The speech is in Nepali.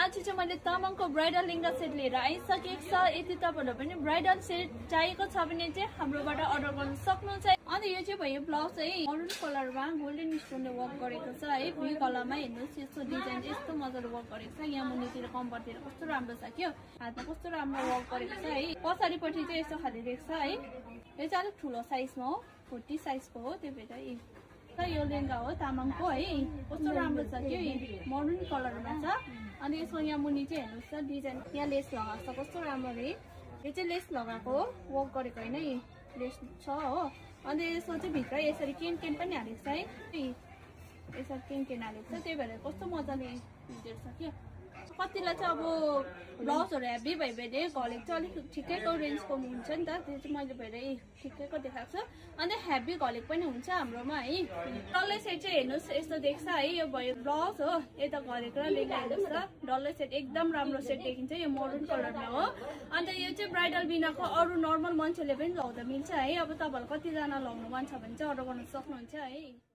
पछि चाहिँ मैले तामाङको ब्राइडल लेहंगा सेट लिएर आइसकेको छ। यदि तपाईहरुले पनि ब्राइडल सेट चाहिएको छ भने चाहिँ हाम्रोबाट अर्डर गर्न सक्नुहुन्छ। अनि यो चाहिँ भयो ब्लाउज है मरुन कलरमा गोल्डन स्टोनले वर्क गरेको छ है। भुई गलामा हेर्नुस् यस्तो डिजाइन यस्तो मजाले वर्क गरेको छ। यहाँ मुनितिर कम्बरतिर कस्तो राम्रो छ के हातमा कस्तो राम्रो वर्क गरेको छ है। पछाडिपट्टि चाहिँ यस्तो खाली रहेछ है। यो चाहिँ अलिक ठुलो साइजमा हो 40 साइजको हो। त्यो भएर यो लेहंगा हो तामाङको है। कस्तो राम्रो छ के मरुन कलरमा छ। अनि यसको यहाँ मुनि चाहिँ हेर्नुस् त डिजाइन यहाँ लेस लगाएको छ कस्तो राम्रो रे। यो चाहिँ लेस लगाएको हो वर्क गरेको हैन लेस छ हो। अनि यसको चाहिँ भित्र यसरी केन पनि हालेको छ है। यसरी केन हालेको छ। त्यही भएर कस्तो मजाले भिडियो छ के। कतिलाई चाहिँ अब ब्लाउजहरु हेभी भयो भने घलेको चाहिँ अलिक ठिकैको रेन्जको हुन्छ नि त। त्यो चाहिँ मैले भएर ठिकैको देखाएको छु। अनि हेभी घलेको पनि हुन्छ हाम्रोमा है। डल्लै सेट चाहिँ हेर्नुस् यस्तो देख्छ है। यो भयो ब्लाउज हो यता घलेको र लेहंगा हेर्नुस् त डल्लै सेट एकदम राम्रो सेट देखिन्छ। यो मरुन कलरमा हो। अन्त यो चाहिँ ब्राइडल बिनाको अरु नर्मल मान्छेले पनि लाउँदा मिल्छ है। अब तपाईहरु कतिजना लाउनु मन छ भने चाहिँ अर्डर गर्न सक्नुहुन्छ है।